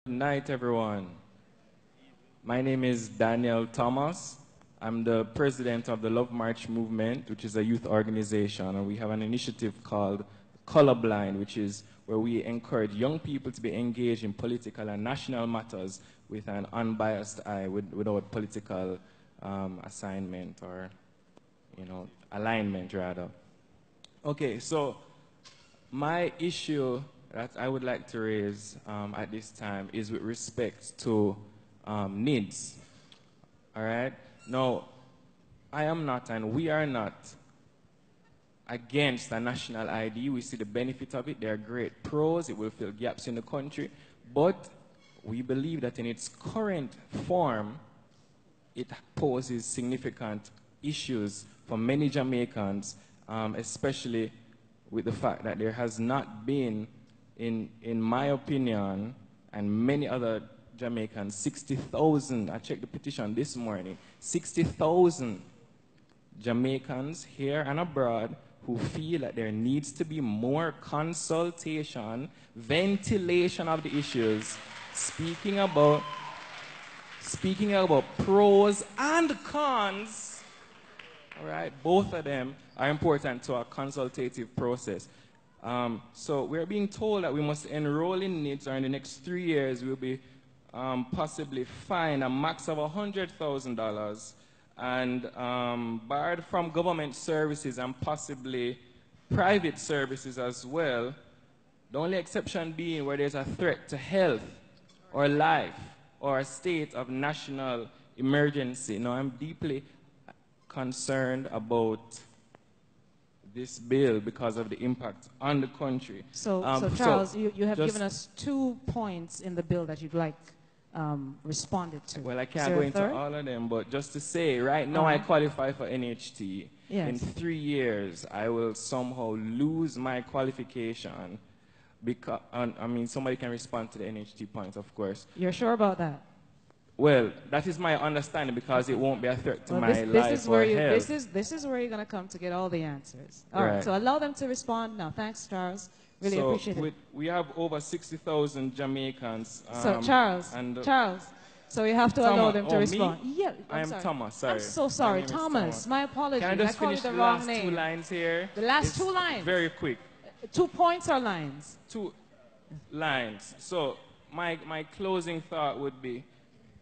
Good night, everyone. My name is Daniel Thomas. I'm the president of the Love March Movement, which is a youth organization, and we have an initiative called Colorblind, which is where we encourage young people to be engaged in political and national matters with an unbiased eye, without political assignment or, alignment, rather. Okay, so my issue that I would like to raise at this time is with respect to needs. All right? Now, I am not, and we are not, against a national ID. We see the benefit of it. There are great pros. It will fill gaps in the country. But we believe that in its current form, it poses significant issues for many Jamaicans, especially with the fact that there has not been, in my opinion, and many other Jamaicans, 60,000, I checked the petition this morning, 60,000 Jamaicans here and abroad who feel that there needs to be more consultation, ventilation of the issues, speaking about pros and cons. All right, both of them are important to our consultative process. So we're being told that we must enroll in NIDS, or in the next 3 years we'll be possibly fined a max of $100,000 and barred from government services and possibly private services as well. The only exception being where there's a threat to health or life or a state of national emergency. Now, I'm deeply concerned about this bill because of the impact on the country. So Charles, you have given us 2 points in the bill that you'd like responded to. Well, I can't go into all of them, but just to say, right now I qualify for NHT. Yes. In 3 years, I will somehow lose my qualification because, somebody can respond to the NHT points, of course. You're sure about that? Well, that is my understanding because it won't be a threat to my life or health. This is where you're going to come to get all the answers. All right, so allow them to respond now. Thanks, Charles. Really appreciate it. We have over 60,000 Jamaicans. So, Charles, so you have to allow them to respond. Yeah, I'm sorry. Thomas, sorry. I'm so sorry. Thomas, my apologies. Can I just finish the last 2 lines here? The last 2 lines? Very quick. 2 points or lines? 2 lines. So, my closing thought would be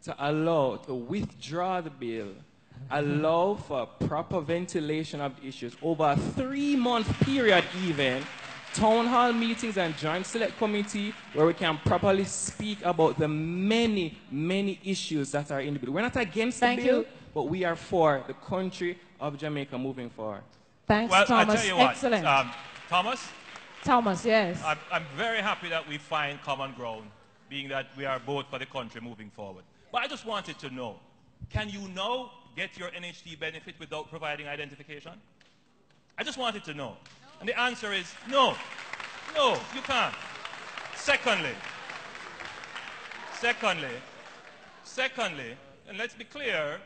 to withdraw the bill, allow for proper ventilation of the issues over a 3-month period even, town hall meetings and joint select committee where we can properly speak about the many, many issues that are in the bill. We're not against the bill, but we are for the country of Jamaica moving forward. Thanks, Thomas. I tell you what, excellent. Thomas? Thomas, yes. I'm very happy that we find common ground, being that we are both for the country moving forward. But I just wanted to know, can you now get your NHT benefit without providing identification? I just wanted to know. And the answer is no. No, you can't. Secondly, and let's be clear,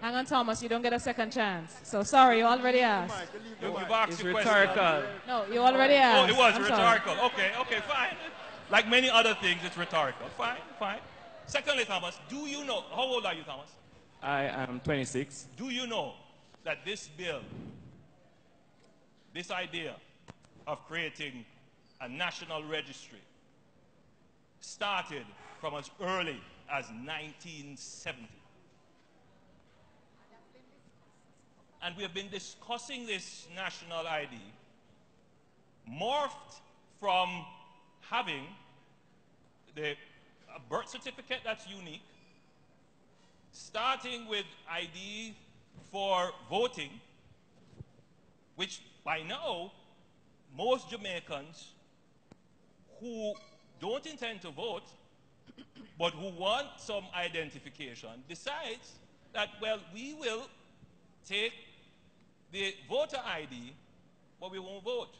Hang on, Thomas, you don't get a second chance. So sorry, you already asked. You've asked it's your rhetorical. question. No, you already asked. Oh, it was rhetorical. Okay, fine. Like many other things, it's rhetorical. Fine. Secondly, Thomas, do you know, how old are you, Thomas? I am 26. Do you know that this bill, this idea of creating a national registry started from as early as 1970? And we have been discussing this national ID, morphed from having a birth certificate that's unique, starting with ID for voting, which by now, most Jamaicans who don't intend to vote, but who want some identification, decides that, well, we will take the voter ID, but we won't vote.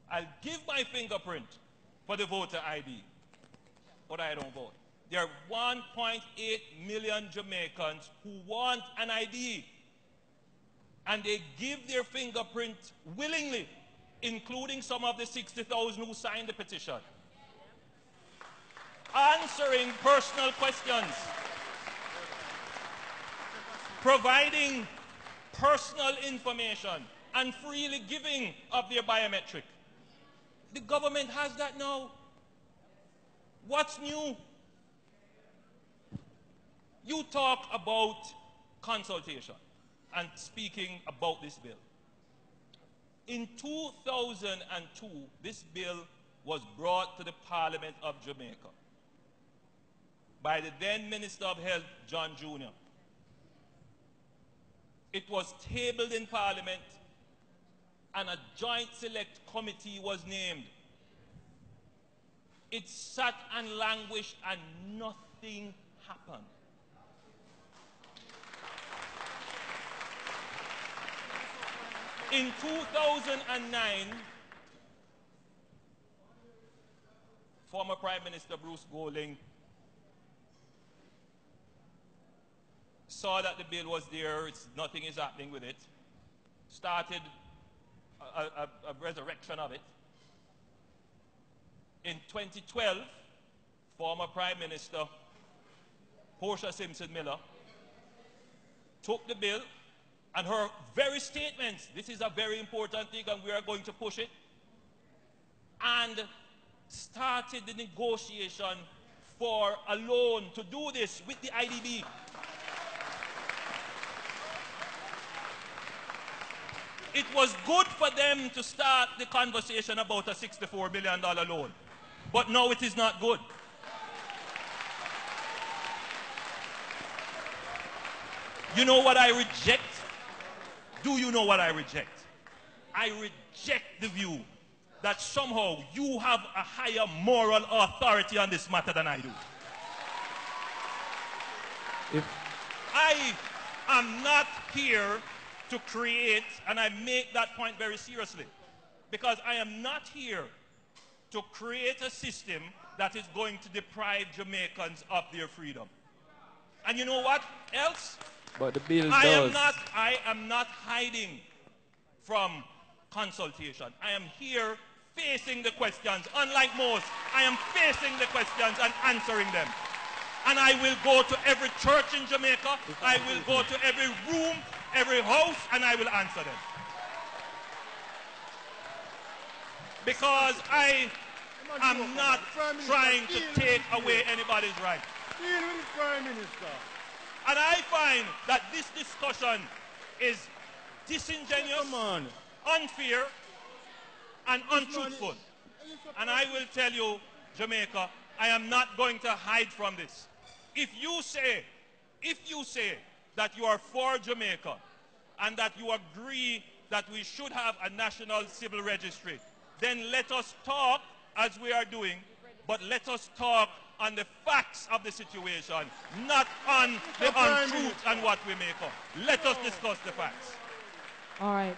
I'll give my fingerprint for the voter ID, but I don't vote. There are 1.8 million Jamaicans who want an ID, and they give their fingerprint willingly, including some of the 60,000 who signed the petition. answering personal questions, providing personal information, and freely giving of their biometric. The government has that now. What's new? You talk about consultation and speaking about this bill. In 2002, this bill was brought to the Parliament of Jamaica by the then Minister of Health, John Jr. It was tabled in Parliament and a joint select committee was named. It sat and languished and nothing happened. In 2009, former Prime Minister Bruce Golding saw that the bill was there, nothing is happening with it, started a resurrection of it. In 2012, former Prime Minister Portia Simpson-Miller took the bill and her very statements, this is a very important thing and we are going to push it, and started the negotiation for a loan to do this with the IDB. It was good for them to start the conversation about a $64 million loan, but now it is not good. You know what I reject? Do you know what I reject? I reject the view that somehow you have a higher moral authority on this matter than I do. I am not here to create, and I make that point very seriously, because I am not here to create a system that is going to deprive Jamaicans of their freedom. And you know what else? But the bill does. I am not hiding from consultation. I am here facing the questions. Unlike most, I am facing the questions and answering them. And I will go to every church in Jamaica. I will go to every room, every house, and I will answer them. Because I am not trying to take away anybody's right. And I find that this discussion is disingenuous, unfair, and untruthful. And I will tell you, Jamaica, I am not going to hide from this. If you say that you are for Jamaica and that you agree that we should have a national civil registry, then let us talk as we are doing, but let us talk on the facts of the situation, not on the untruth and what we make up. Let us discuss the facts. All right.